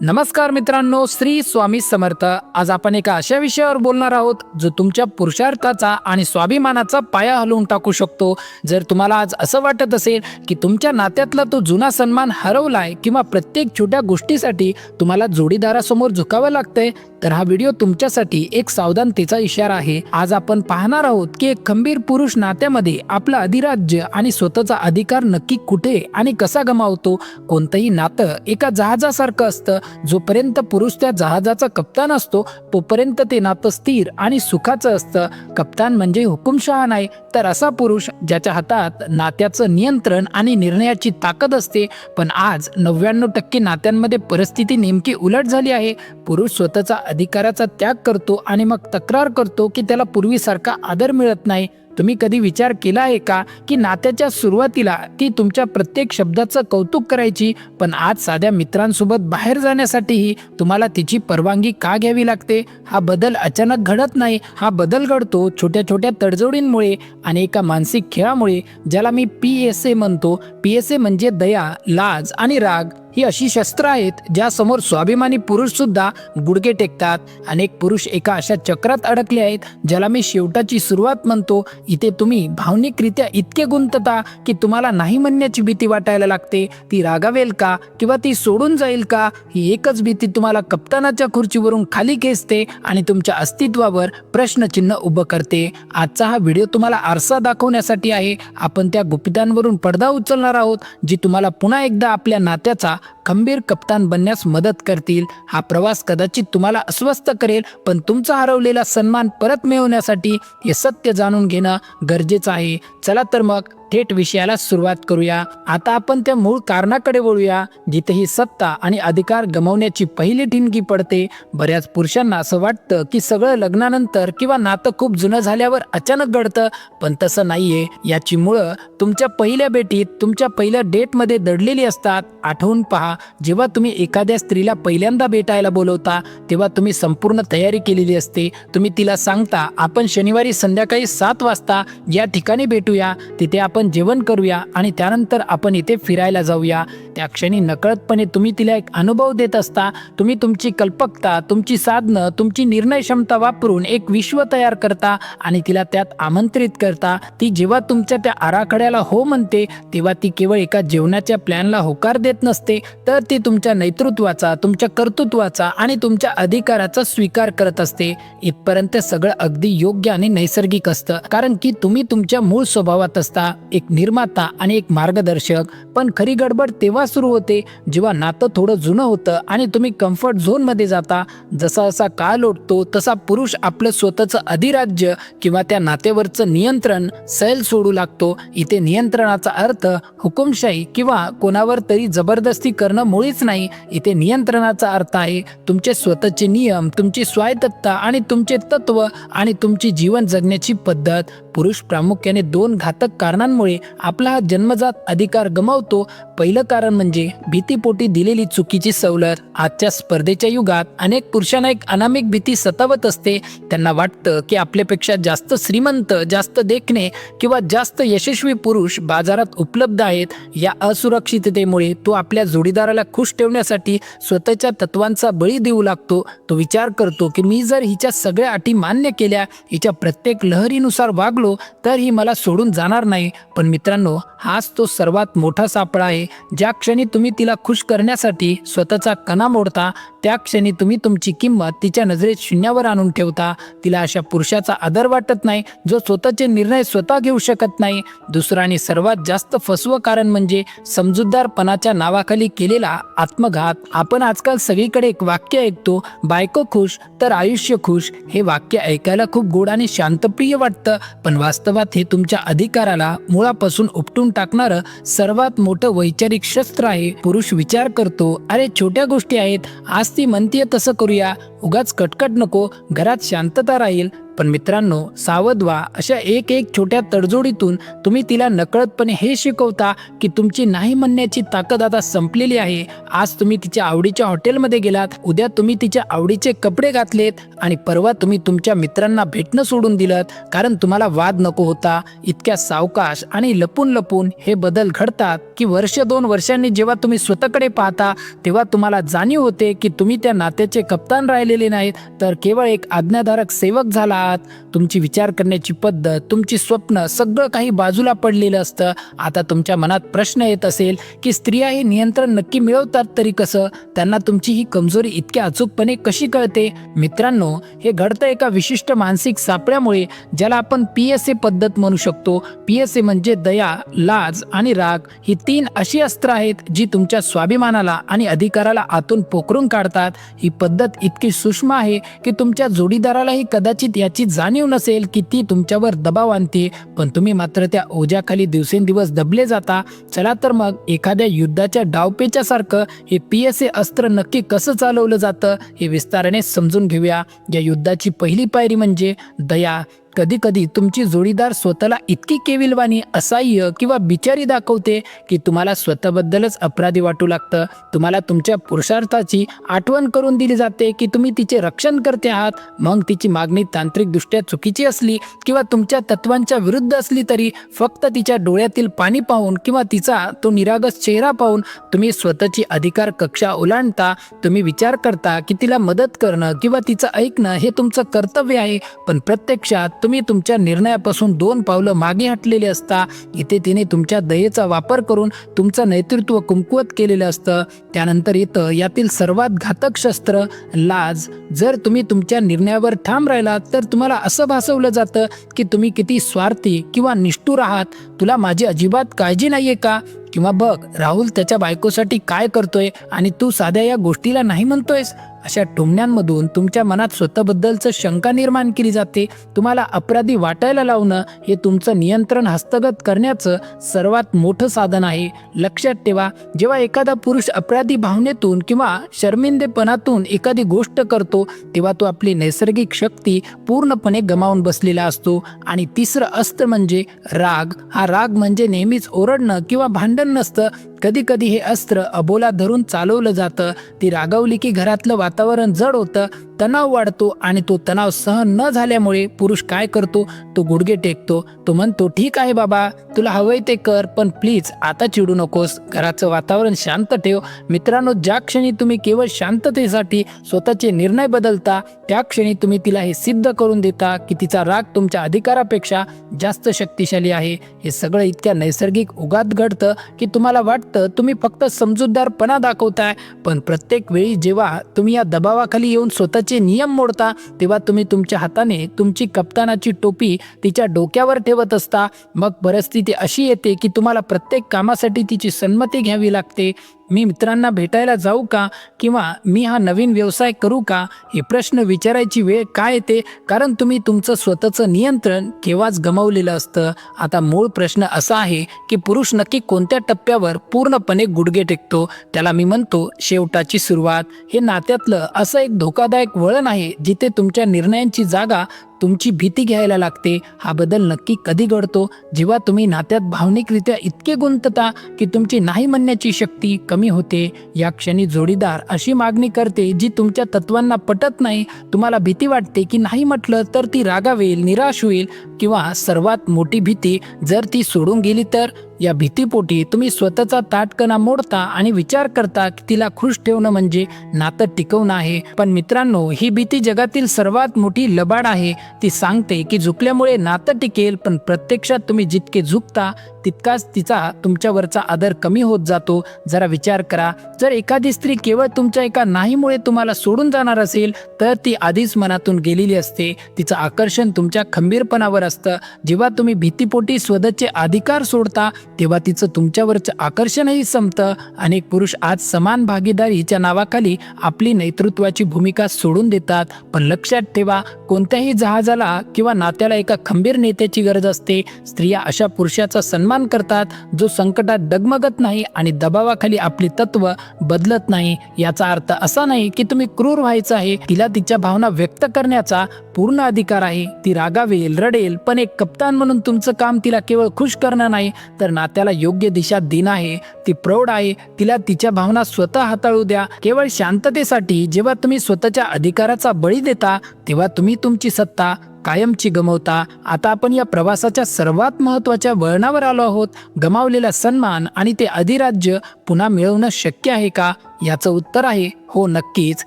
नमस्कार मित्रांनो, श्री स्वामी समर्थ। आज आपण एका अशा विषयावर बोलणार आहोत जो तुमच्या पुरुषार्थाचा आणि स्वाभिमानाचा पाया हलवून टाकू शकतो। जर तुम्हाला आज असं वाटत असेल की तुमच्या नात्यातला तो जुना सन्मान हरवलाय किंवा प्रत्येक छोट्या गोष्टीसाठी तुम्हाला जोडीदारासमोर झुकावं लागतंय, तर हा व्हिडिओ तुमच्यासाठी एक सावधानतेचा इशारा आहे। आज आपण पाहणार आहोत की एक खंबीर पुरुष नात्यामध्ये आपलं अधिराज्य आणि स्वतःचा अधिकार नक्की कुठे आणि कसा गमावतो। कोणतंही नातं एका जहाजासारखं असतं, जोपर्यंत पुरुष त्या जहाजाचा कप्तान असतो तोपर्यंत ते नातं स्थिर आणि सुखाचं असतं। कप्तान म्हणजे हुकुमशहा नाही, तर असा पुरुष ज्याच्या हातात नात्याचं नियंत्रण आणि निर्णयाची ताकद असते। पण आज 99% नात्यांमध्ये परिस्थिती नेमकी उलट झाली आहे। पुरुष स्वतःचा अधिकाराचा त्याग करतो आणि मग तक्रार करतो की त्याला पूर्वीसारखा आदर मिळत नाही। तुम्ही कधी विचार केला आहे का की नात्याच्या सुरुवातीला ती तुमच्या प्रत्येक शब्दाचं कौतुक करायची, पण आज साध्या मित्रांसोबत बाहेर जाण्यासाठीही तुम्हाला तिची परवानगी का घ्यावी लागते? हा बदल अचानक घडत नाही, हा बदल घडतो छोट्या छोट्या तडजोडींमुळे आणि एका मानसिक खेळामुळे, ज्याला मी PSA म्हणतो। PSA म्हणजे दया, लाज आणि राग ही अशी शस्त्र आहेत ज्यासमोर स्वाभिमानी पुरुष सुद्धा गुडघे टेकतात। अनेक पुरुष एका अशा चक्रात अडकले आहेत ज्याला मी शेवटाची सुरुवात म्हणतो। इथे तुम्ही भावनिकरित्या इतके गुंतता की तुम्हाला नाही म्हणण्याची भीती वाटायला लागते। ती रागावेल का किंवा ती सोडून जाईल का, ही एकच भीती तुम्हाला कप्तानाच्या खुर्चीवरून खाली खेचते आणि तुमच्या अस्तित्वावर प्रश्नचिन्ह उभं करते। आजचा हा व्हिडिओ तुम्हाला आरसा दाखवण्यासाठी आहे। आपण त्या गुपितांवरून पडदा उचलणार आहोत जी तुम्हाला पुन्हा एकदा आपल्या नात्याचा खंबीर कप्तान बनण्यास मदत करतील। हा प्रवास कदाचित तुम्हाला अस्वस्थ करेल, पण तुमचा हरवलेला सन्मान परत मिळवण्यासाठी हे सत्य जाणून घेणं गरजेचं आहे। चला तर मग थेट विषयाला सुरुवात करूया। आता आपण त्या मूळ कारणाकडे वळूया जिथे ही सत्ता आणि अधिकार गमावण्याची पहिली ठिणगी पडते। बऱ्याच पुरुषांना असं वाटतं की सगळं लग्नानंतर किंवा नातं खूप जुनं झाल्यावर अचानक घडतं, पण तसं नाहीये। याची मुळं तुमच्या पहिल्या भेटीत, तुमच्या पहिल्या डेटमध्ये दडलेली असतात। आठवून पहा, जेव्हा तुम्ही एखाद्या स्त्रीला पहिल्यांदा भेटायला बोलवता तेव्हा तुम्ही संपूर्ण तयारी केलेली असते। तुम्ही तिला सांगता, आपण शनिवारी संध्याकाळी 7 वाजता या ठिकाणी भेटूया, तिथे आपण जेवण करूया आणि त्यानंतर आपण इथे फिरायला जाऊया। त्या क्षणी नकळतपणे तुम्ही तिला एक अनुभव देत असता। तुम्ही तुमची कल्पकता, तुमची साधनं, तुमची निर्णय क्षमता वापरून एक विश्व तयार करता आणि तिला त्यात आमंत्रित करता। ती जेव्हा तुमच्या त्या आराखड्याला हो म्हणते तेव्हा ती केवळ एका जेवणाच्या प्लॅनला होकार देत नसते, तर ती तुमच्या नेतृत्वाचा, तुमच्या कर्तृत्वाचा आणि तुमच्या अधिकाराचा स्वीकार करत असते। इथपर्यंत सगळं अगदी योग्य आणि नैसर्गिक असतं, कारण की तुम्ही तुमच्या मूळ स्वभावात असता, एक निर्माता आणि एक मार्गदर्शक। पण खरी गडबड तेव्हा सुरू होते जेव्हा नातं थोडं जुनं होतं आणि तुम्ही कम्फर्ट झोन मध्ये जाता। जसा जसा काळ लोटतो तसा पुरुष आपलं स्वतःचं अधिराज्य किंवा त्या नात्यावरचं नियंत्रण सैल सोडू लागतो। इथे नियंत्रणाचा अर्थ हुकुमशाही किंवा कोणावर तरी जबरदस्ती करणं मुळीच नाही। इथे नियंत्रणाचा अर्थ आहे तुमचे स्वतःचे नियम, तुमची स्वायत्तता आणि तुमचे तत्व आणि तुमची जीवन जगण्याची पद्धत। पुरुष प्रामुख्याने 2 घातक कारणांमुळे आपला हा जन्मजात अधिकार गमावतो। पहिलं कारण म्हणजे भीतीपोटी दिलेली चुकीची सवलत। आजच्या स्पर्धेच्या युगात अनेक पुरुषांना एक अनामिक भीती सतावत असते। त्यांना वाटतं की आपल्यापेक्षा जास्त श्रीमंत, जास्त देखणे किंवा जास्त यशस्वी पुरुष बाजारात उपलब्ध आहेत। या असुरक्षिततेमुळे तो आपल्या जोडीदाराला खुश ठेवण्यासाठी स्वतःच्या तत्वांचा बळी देऊ लागतो। तो विचार करतो की मी जर हिच्या सगळ्या अटी मान्य केल्या, हिच्या प्रत्येक लहरीनुसार वागलो, तर ही मला सोडून जाणार नाही। पण मित्रांनो, हाच तो सर्वात मोठा सापळा आहे। ज्या क्षणी तुम्ही तिला खुश करण्यासाठी स्वतःचा कणा मोडता, त्या क्षणी तुम्ही तुमची किंमत तिच्या नजरेत शून्यावर आणून ठेवता। तिला अशा पुरुषाचा आदर वाटत नाही जो स्वतःचे निर्णय स्वतः घेऊ शकत नाही। दुसरं आणि सर्वात जास्त फसवं कारण म्हणजे समजूतदारपणाच्या नावाखाली केलेला आत्मघात। आपण आजकाल सगळीकडे एक वाक्य ऐकतो, बायको खुश तर आयुष्य खुश। हे वाक्य ऐकायला खूप गोड आणि शांतप्रिय वाटतं, पण वास्तवात हे तुमच्या अधिकाराला मुळापासून उपटून टाकणारं सर्वात मोठं वैचारिक शस्त्र आहे। पुरुष विचार करतो, अरे छोट्या गोष्टी आहेत, आज ती म्हणतीये तसं करूया, उगाच कटकट नको, घरात शांतता राहील। पण मित्रांनो, सावध व्हा. अशा एक एक छोट्या तडजोडीतून तुम्ही तिला नकळतपणे हे शिकवता की तुमची नाही म्हणण्याची ताकद आता संपलेली आहे. आज तुम्ही तिच्या आवडीच्या हॉटेलमध्ये गेलात, उद्या तुम्ही तिच्या आवडीचे कपडे घातलेत आणि परवा तुम्ही तुमच्या मित्रांना भेटणं सोडून दिलं कारण तुम्हाला वाद नको होता. इतक्या सावकाश आणि लपून लपून हे बदल घडतात की वर्ष 2 वर्षांनी जेव्हा तुम्ही स्वतःकडे पाहता तेव्हा तुम्हाला जाणीव होते की तुम्ही त्या नात्याचे कप्तान राहिलेले नाहीत, तर केवळ एक आज्ञाधारक सेवक झाला आहात. तुमची विचार करण्याची पद्धत, तुमची स्वप्न सगळं काही बाजूला पडलेलं असतं. आता तुमच्या मनात प्रश्न येत असेल की स्त्रिया हे नियंत्रण नक्की मिळवतात तरी कसं? त्यांना तुमची ही कमजोरी इतक्या अचूकपणे कशी कळते? मित्रांनो, हे घडतं एका विशिष्ट मानसिक सापळ्यामुळे, ज्याला आपण PSA पद्धत म्हणू शकतो. PSA म्हणजे दया, लाज आणि राग ही 3 अशी अस्त्र आहेत जी तुमच्या स्वाभिमानाला आणि अधिकाराला आतून पोखरून काढतात. ही पद्धत इतकी सूक्ष्म आहे की तुमच्या जोडीदारालाही कदाचित याची जाणीव नसेल की ती तुमच्यावर दबाव आणते, पण तुम्ही मात्र त्या ओझ्याखाली दिवसेंदिवस दबले जाता. चला तर मग एखाद्या युद्धाच्या डावपेच्यासारखं हे PSA अस्त्र नक्की कसं चालवलं जातं हे विस्ताराने समजून घेऊया. या युद्धाची पहिली पायरी म्हणजे दया. कधी कधी तुमची जोडीदार स्वतःला इतकी केविलवाणी, असहाय्य किंवा बिचारी दाखवते की तुम्हाला स्वतःबद्दलच अपराधी वाटू लागतं. तुम्हाला तुमच्या पुरुषार्थाची आठवण करून दिली जाते की तुम्ही तिचे रक्षण करते आहात. मग तिची मागणी तांत्रिकदृष्ट्या चुकीची असली किंवा तुमच्या तत्वांच्या विरुद्ध असली तरी फक्त तिच्या डोळ्यातील पाणी पाहून किंवा तिचा तो निरागस चेहरा पाहून तुम्ही स्वतःची अधिकार कक्षा ओलांडता. तुम्ही विचार करता की तिला मदत करणं किंवा तिचं ऐकणं हे तुमचं कर्तव्य आहे, पण प्रत्यक्षात तुम्ही तुमच्या निर्णयापासून 2 पावलं मागे हटलेले असता. इथे तिने तुमच्या दयेचा वापर करून तुमचं नेतृत्व कमकुवत केलेलं असतं. त्यानंतर येतं यातील सर्वात घातक शस्त्र, लाज. जर तुम्ही तुमच्या निर्णयावर ठाम राहिलात तर तुम्हाला असं भासवलं जातं की तुम्ही किती स्वार्थी किंवा निष्ठुर आहात. तुला माझी अजिबात काळजी नाहीये का? किंवा बघ, राहुल त्याच्या बायकोसाठी काय करतोय आणि तू साध्या या गोष्टीला नाही म्हणतोयस. अशा टोमण्यांमधून तुमच्या मनात स्वतःबद्दलचं शंका निर्माण केली जाते. तुम्हाला अपराधी वाटायला लावणं हे तुमचं नियंत्रण हस्तगत करण्याचं सर्वात मोठं साधन आहे. लक्षात ठेवा, जेव्हा एखादा पुरुष अपराधी भावनेतून किंवा शर्मिंदेपणातून एखादी गोष्ट करतो तेव्हा तो आपली नैसर्गिक शक्ती पूर्णपणे गमावून बसलेला असतो. आणि तिसरं अस्त्र म्हणजे राग. हा राग म्हणजे नेहमीच ओरडणं किंवा भांडण नसतं. कधी कधी हे अस्त्र अबोला धरून चालवलं जातं. ती रागावली की घरातलं वातावरण जड होतं, तणाव वाढतो आणि तो तणाव सहन न झाल्यामुळे पुरुष काय करतो? तो गुडघे टेकतो. तो म्हणतो, ठीक आहे बाबा, तुला हवंय ते कर, पण प्लीज आता चिडू नकोस. घराचं वातावरण शांत ठेव. मित्रांनो, ज्या क्षणी तुम्ही केवळ शांततेसाठी स्वतःचे निर्णय बदलता त्या क्षणी तुम्ही तिला हे सिद्ध करून देता की तिचा राग तुमच्या अधिकारापेक्षा जास्त शक्तिशाली आहे. हे सगळं इतक्या नैसर्गिक उगात घडतं की तुम्हाला वाटतं तुम्ही फक्त समजूतदारपणा दाखवताय, पण प्रत्येक वेळी जेव्हा तुम्ही या दबावाखाली येऊन स्वतःचे नियम मोडता तेव्हा तुम्ही तुमच्या हाताने तुमची कप्तानाची टोपी तिच्या डोक्यावर ठेवत असता. मग परिस्थिती अशी येते की तुम्हाला प्रत्येक कामासाठी तिची संमती घ्यावी लागते. मी मित्रांना भेटायला जाऊ का? किंवा मी हा नवीन व्यवसाय करू का? हे प्रश्न विचारायची वेळ काय येते? कारण तुम्ही तुमचं स्वतःचं नियंत्रण केव्हाच गमावलेलं असतं. आता मूळ प्रश्न असा आहे की पुरुष नक्की कोणत्या टप्प्यावर पूर्णपणे गुडघे टेकतो? त्याला मी म्हणतो शेवटाची सुरुवात. हे नात्यातलं असं एक धोकादायक वळण आहे जिथे तुमच्या निर्णयांची जागा तुमची भीती घ्यायला लागते. हा बदल नक्की कधी घडतो? जेव्हा तुम्ही नात्यात भावनिकरित्या इतके गुंतता की तुमची नाही म्हणण्याची शक्ती कमी होते. या क्षणी जोडीदार अशी मागणी करते जी तुमच्या तत्वांना पटत नाही. तुम्हाला भीती वाटते की नाही म्हटलं तर ती रागावेल, निराश होईल किंवा सर्वात मोठी भीती, जर ती सोडून गेली तर. या भीतीपोटी तुम्ही स्वतःचा ताटकणा मोडता आणि विचार करता की तिला खुश ठेवणं म्हणजे नातं टिकवणं आहे. पण मित्रांनो, ही भीती जगातील सर्वात मोठी लबाड आहे. ती सांगते की झुकल्यामुळे नातं टिकेल, पण प्रत्यक्षात तुम्ही जितके झुकता तितकाच तिचा तुमच्यावरचा आदर कमी होत जातो. जरा विचार करा, जर एखादी स्त्री केवळ तुमच्या एका नाहीमुळे तुम्हाला सोडून जाणार असेल तर ती आधीच मनातून गेलेली असते. तिचं आकर्षण तुमच्या खंबीरपणावर असतं. जेव्हा तुम्ही भीतीपोटी स्वतःचे अधिकार सोडता तेव्हा तिचं तुमच्यावरचं आकर्षणही संपतं. अनेक पुरुष आज समान भागीदारीच्या नावाखाली आपली नेतृत्वाची भूमिका सोडून देतात. पण लक्षात ठेवा, कोणत्याही जहाजाला किंवा नात्याला एका खंबीर नेत्याची गरज असते. स्त्रिया अशा पुरुषाचा सन्मान सन्मान करतात, जो संकटात डगमगत नाही आणि दबावाखाली आपली तत्व बदलत नाही. याचा अर्थ असा नाही की तुम्ही क्रूर व्हायचं आहे. तिला तिच्या भावना व्यक्त करण्याचा पूर्ण अधिकार आहे. ती रागावेल, रडेल, पण एक कप्तान म्हणून तुमचं काम तिला केवळ खुश करणं नाही तर नात्याला योग्य दिशा देणं आहे. ती प्रौढ आहे, तिला तिच्या भावना स्वतः हाताळू द्या. केवळ शांततेसाठी जेव्हा तुम्ही स्वतःच्या अधिकाराचा बळी देता तेव्हा तुम्ही तुमची सत्ता कायमची गमावता. आता आपण या प्रवासाच्या सर्वात महत्त्वाच्या वळणावर आलो आहोत. गमावलेला सन्मान आणि ते अधिराज्य पुन्हा मिळवणं शक्य आहे का? याचं उत्तर आहे हो, नक्कीच.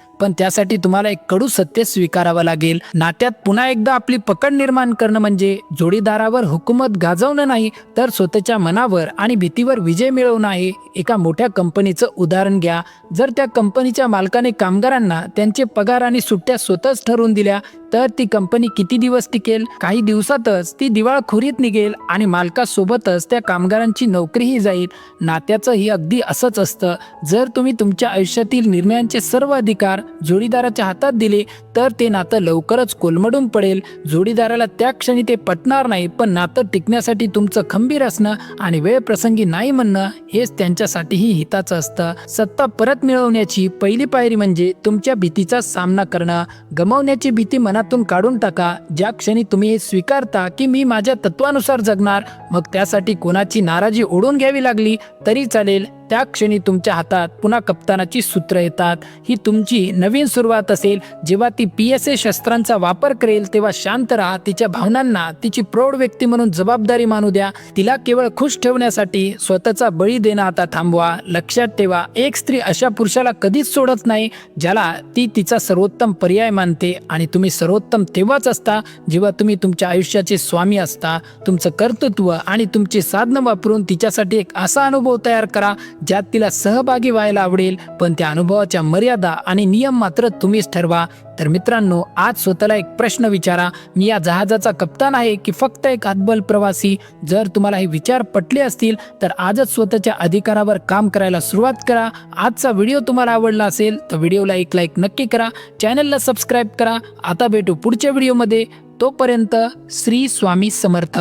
पण त्यासाठी तुम्हाला एक कडू सत्य स्वीकारावं लागेल. नात्यात पुन्हा एकदा आपली पकड निर्माण करणं म्हणजे जोडीदारावर हुकूमत गाजवणं नाही तर स्वतःच्या मनावर आणि भीतीवर विजय मिळवणं आहे. एका मोठ्या कंपनीचं उदाहरण घ्या. जर त्या कंपनीच्या मालकाने कामगारांना त्यांचे पगार आणि सुट्ट्या स्वतःच ठरवून दिल्या तर ती कंपनी किती दिवस टिकेल? काही दिवसातच ती दिवाळखोरीत निघेल आणि मालकासोबतच त्या कामगारांची नोकरीही जाईल. नात्याचंही अगदी असंच असतं. जर तुम्ही तुमच्या आयुष्यातील निर्णयांचे सर्व अधिकार जोडीदाराच्या हातात दिले तर ते नातं लवकरच कोलमडून पडेल. जोडीदाराला त्या क्षणी ते पटणार नाही, पण नातं टिकण्यासाठी तुमचं खंबीर असणं आणि वेळ प्रसंगी नाही म्हणणं हेच त्यांच्यासाठीही हिताचं असतं. सत्ता परत मिळवण्याची पहिली पायरी म्हणजे तुमच्या भीतीचा सामना करणं. गमावण्याची भीती मनातून काढून टाका. ज्या क्षणी तुम्ही हे स्वीकारता की मी माझ्या तत्वानुसार जगणार, मग त्यासाठी कोणाची नाराजी ओढून घ्यावी लागली तरी चालेल, त्या क्षणी तुमच्या हातात पुन्हा कप्तानाची सूत्र येतात. ही तुमची नवीन सुरुवात असेल. जेव्हा ती PSA शस्त्रांचा वापर करेल तेव्हा शांत राहा. तिच्या भावनांना तिची प्रौढ व्यक्ती म्हणून जबाबदारी मानू द्या. तिला केवळ खुश ठेवण्यासाठी स्वतःचा बळी देणं आता थांबवा. लक्षात ठेवा, एक स्त्री अशा पुरुषाला कधीच सोडत नाही ज्याला ती तिचा सर्वोत्तम पर्याय मानते. आणि तुम्ही सर्वोत्तम तेव्हाच असता जेव्हा तुम्ही तुमच्या आयुष्याचे स्वामी असता. तुमचं कर्तृत्व आणि तुमचे साधनं वापरून तिच्यासाठी एक असा अनुभव तयार करा ज्यात तिला सहभागी व्हायला आवडेल, पण त्या अनुभवाच्या मर्यादा आणि नियम मात्र तुम्हीच ठरवा. तर मित्रांनो, आज स्वतःला एक प्रश्न विचारा, मी या जहाजाचा कप्तान आहे की फक्त एक हतबल प्रवासी? जर तुम्हाला हे विचार पटले असतील तर आजच स्वतःच्या अधिकारावर काम करायला सुरुवात करा. आजचा व्हिडिओ तुम्हाला आवडला असेल तर व्हिडिओला एक लाईक नक्की करा, चॅनलला सबस्क्राईब करा. आता भेटू पुढच्या व्हिडिओमध्ये. तोपर्यंत श्री स्वामी समर्थ.